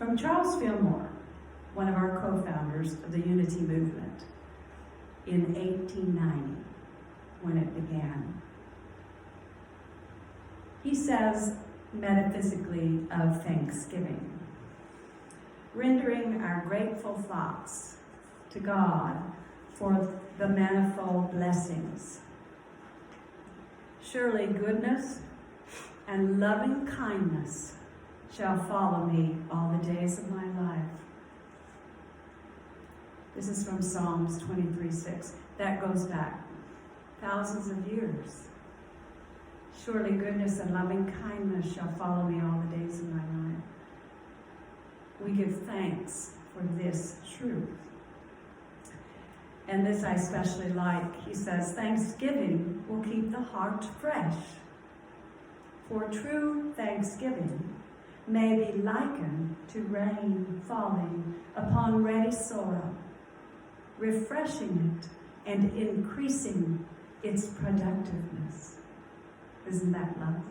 from Charles Fillmore, one of our co-founders of the Unity Movement, in 1890, when it began. He says, metaphysically, of Thanksgiving, rendering our grateful thoughts to God for the manifold blessings. Surely goodness and loving kindness shall follow me all the days of my life. This is from Psalms 23:6. That goes back thousands of years. Surely goodness and loving kindness shall follow me all the days of my life. We give thanks for this truth. And this I especially like. He says, thanksgiving will keep the heart fresh. For true thanksgiving may be likened to rain falling upon ready soil, refreshing it and increasing its productiveness. Isn't that lovely?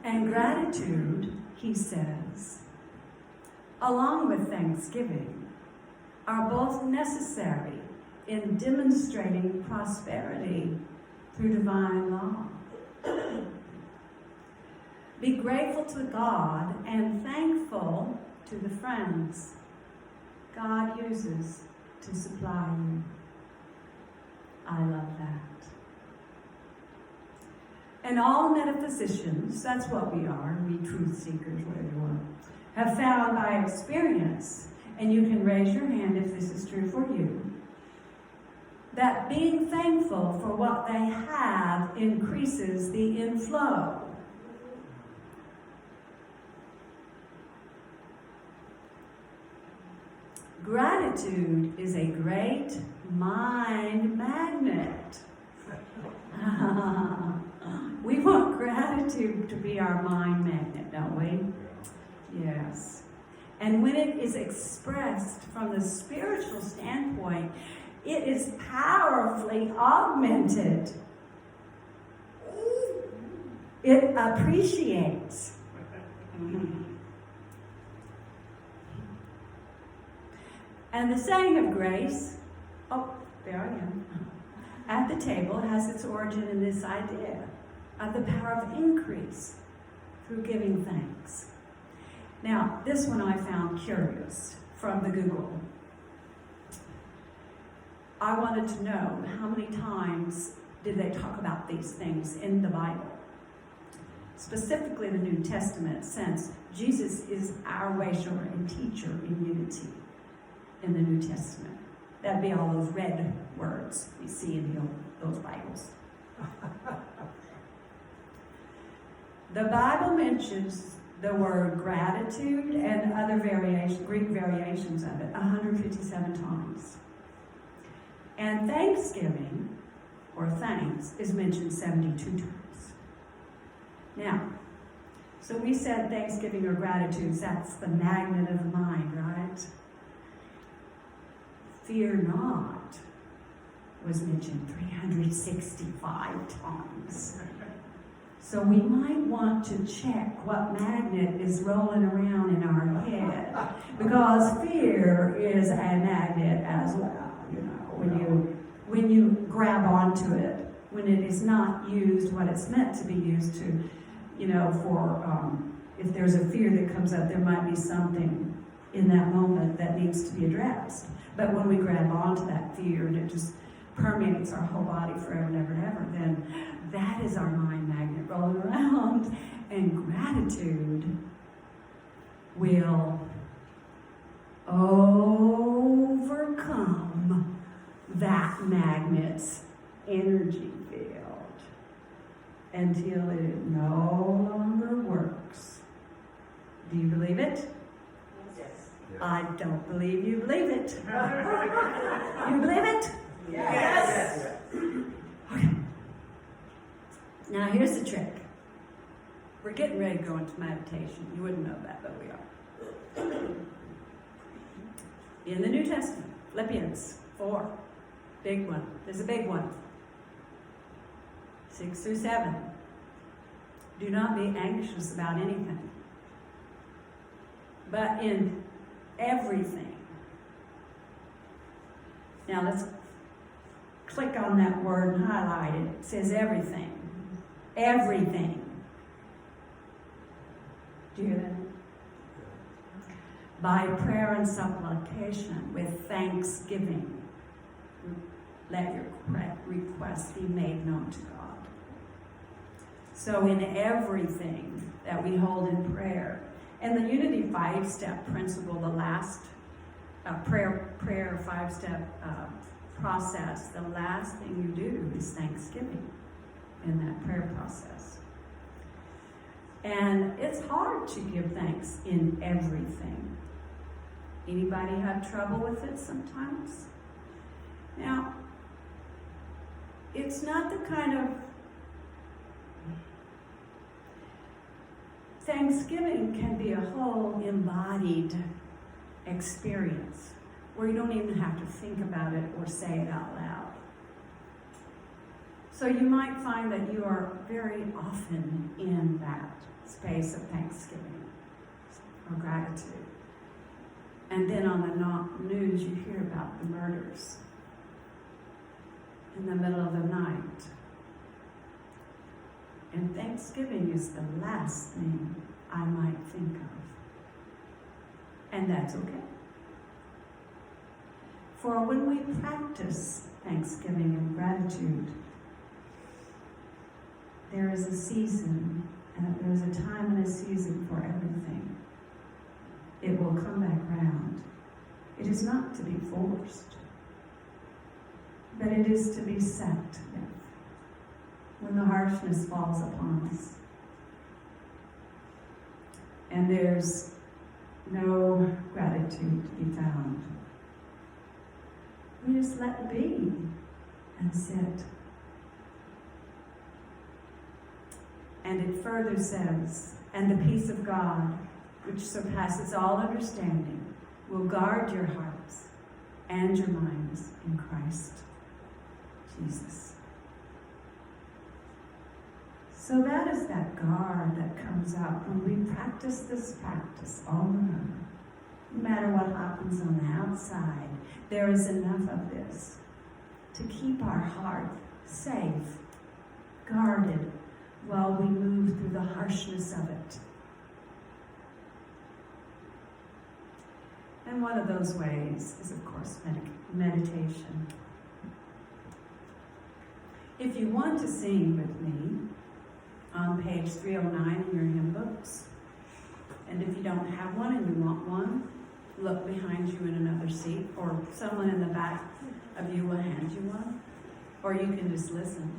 And gratitude, he says, along with thanksgiving, are both necessary in demonstrating prosperity through divine law. Be grateful to God and thankful to the friends God uses to supply you. I love that. And all metaphysicians, that's what we are, we truth seekers, whatever you want, have found by experience, and you can raise your hand if this is true for you, that being thankful for what they have increases the inflow. Gratitude is a great mind magnet. We want gratitude to be our mind magnet, don't we? Yes. And when it is expressed from the spiritual standpoint, it is powerfully augmented. It appreciates. And the saying of grace, oh, there I am, at the table has its origin in this idea of the power of increase through giving thanks. Now, this one I found curious from the Google. I wanted to know how many times did they talk about these things in the Bible. Specifically the New Testament, since Jesus is our way shower and teacher in unity in the New Testament. That'd be all those red words we see in those Bibles. The Bible mentions the word gratitude and other Greek variations of it 157 times. And thanksgiving, or thanks, is mentioned 72 times. Now, so we said thanksgiving or gratitude, that's the magnet of the mind, right? Fear not was mentioned 365 times. So we might want to check what magnet is rolling around in our head, because fear is a magnet as well. You know, when you grab onto it, when it is not used what it's meant to be used to, you know, for if there's a fear that comes up, there might be something in that moment that needs to be addressed. But when we grab onto that fear and it just permeates our whole body forever and ever and ever, then that is our mind magnet rolling around. And gratitude will overcome that magnet's energy field until it no longer works. Do you believe it? Yes. I don't believe you believe it. You believe it? Yes. Okay. Now here's the trick. We're getting ready to go into meditation. You wouldn't know that, but we are. In the New Testament, Philippians 4, big one. There's a big one. 6 through 7. Do not be anxious about anything, but in everything. Now let's click on that word and highlight it. It says everything. Everything. Do you hear that? By prayer and supplication with thanksgiving, let your requests be made known to God. So in everything that we hold in prayer, and the Unity 5-step principle, the last prayer 5-step process, the last thing you do is thanksgiving in that prayer process. And it's hard to give thanks in everything. Anybody have trouble with it sometimes? Now, it's not the kind of Thanksgiving can be a whole embodied experience where you don't even have to think about it or say it out loud. So you might find that you are very often in that space of thanksgiving or gratitude. And then on the news you hear about the murders in the middle of the night. And Thanksgiving is the last thing I might think of. And that's okay. For when we practice thanksgiving and gratitude, there is a season, there is a time and a season for everything. It will come back round. It is not to be forced, but it is to be sat with when the harshness falls upon us. And there's no gratitude to be found. We just let be and sit. And it further says, and the peace of God, which surpasses all understanding, will guard your hearts and your minds in Christ Jesus. So that is that guard that comes out when we practice this practice all around. No matter what happens on the outside, there is enough of this to keep our heart safe, guarded, while we move through the harshness of it. And one of those ways is, of course, meditation. If you want to sing with me, on page 309 in your hymn books, and if you don't have one and you want one, look behind you in another seat, or someone in the back of you will hand you one, or you can just listen.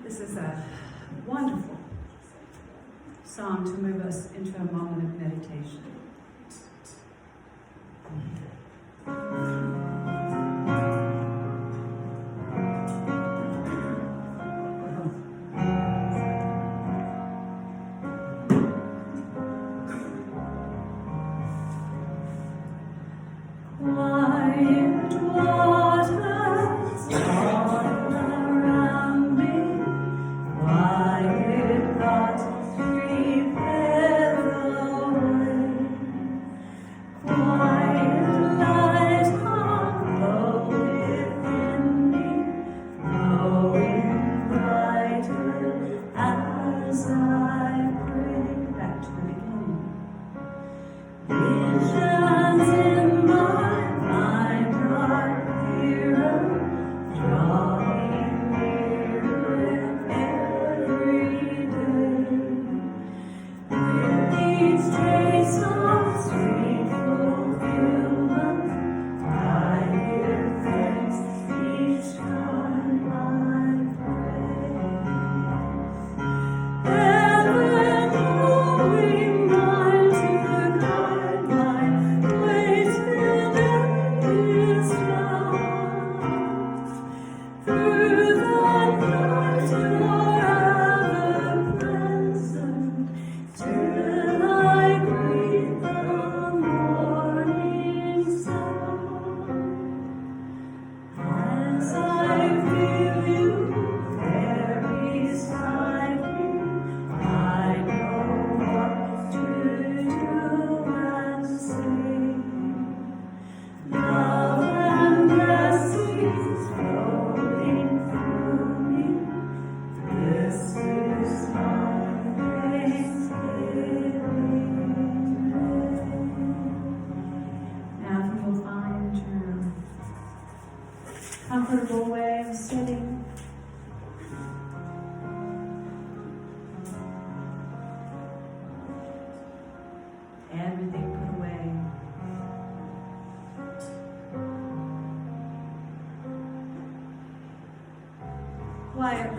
This is a wonderful song to move us into a moment of meditation. Visions in my mind are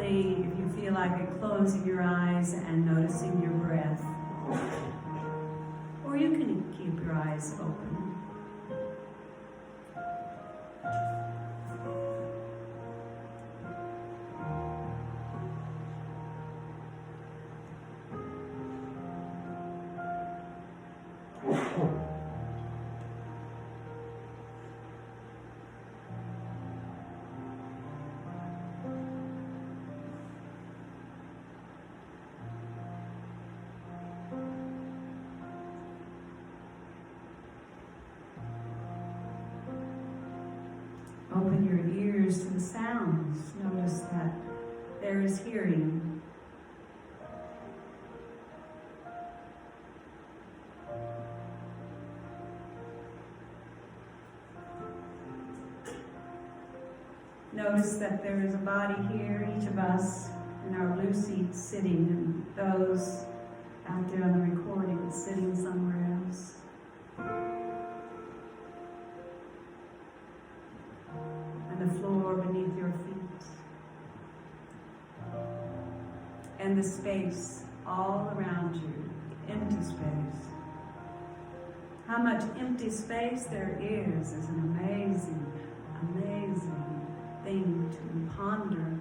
gently, if you feel like it, closing your eyes and noticing your breath. Or you can keep your eyes open. Open your ears to the sounds. Notice that there is hearing. Notice that there is a body here, each of us in our blue seats sitting, and those out there on the recording sitting somewhere else. And the floor beneath your feet. And the space all around you, empty space. How much empty space there is an amazing, amazing thing to ponder.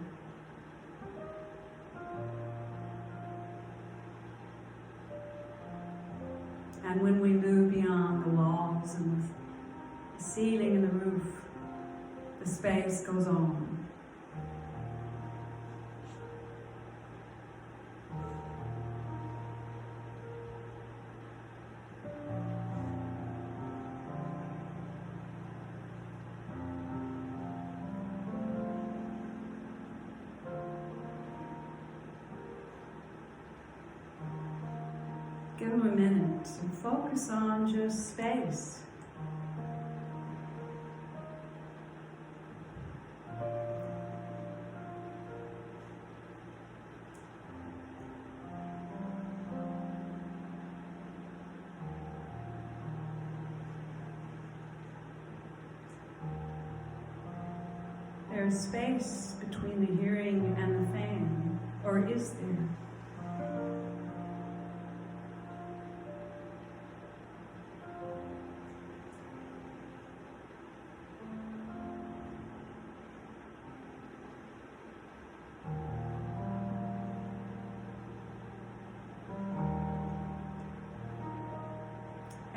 And when we move beyond the walls and the ceiling and the roof, the space goes on. Give them a minute and focus on just space. There's space between the hearing and the fan, or is there?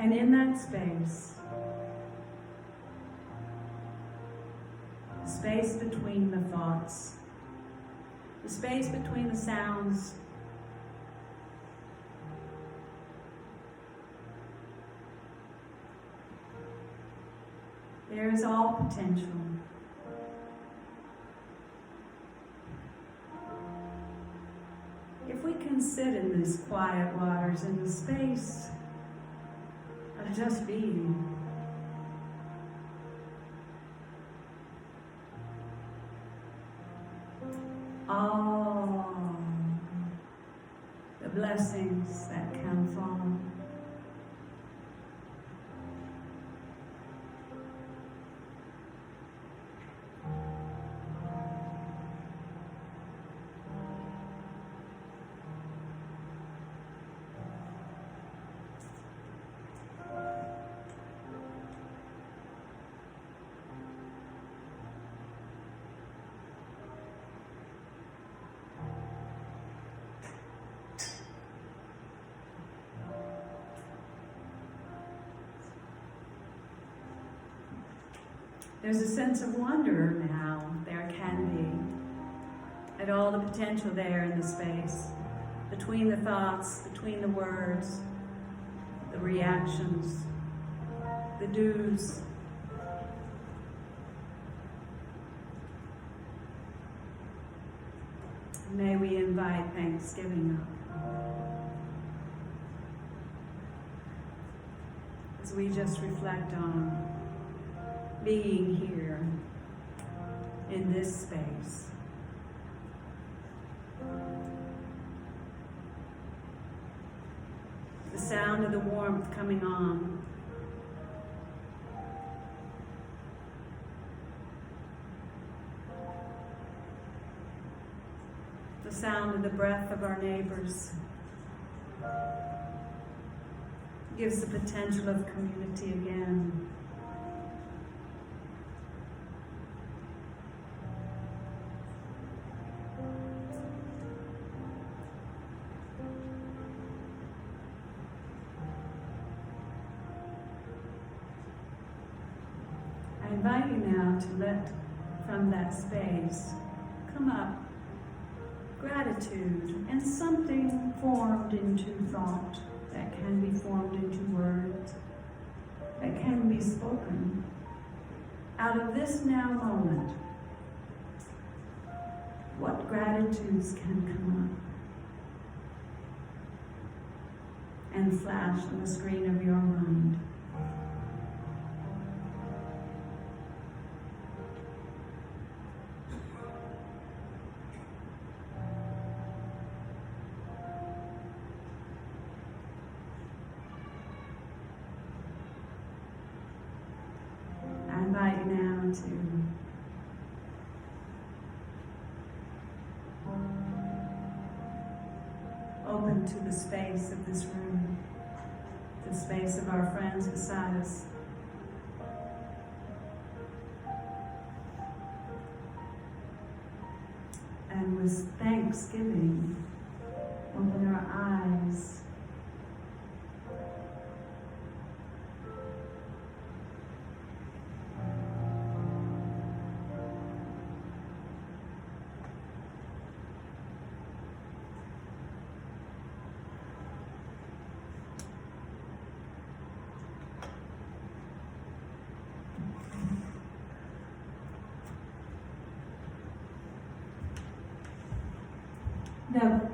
And in that space, the space between the thoughts, the space between the sounds, there is all potential. If we can sit in these quiet waters, in the space of just being, all the blessings that can follow. There's a sense of wonder now, there can be, at all the potential there in the space, between the thoughts, between the words, the reactions, the do's. May we invite Thanksgiving up, as we just reflect on being here in this space. The sound of the warmth coming on. the sound of the breath of our neighbors. Gives the potential of community again. I invite you now to let from that space come up gratitude and something formed into thought that can be formed into words, that can be spoken. Out of this now moment, what gratitudes can come up and flash on the screen of your mind? I invite you now to open to the space of this room, the space of our friends beside us. And with thanksgiving, open our eyes. Now,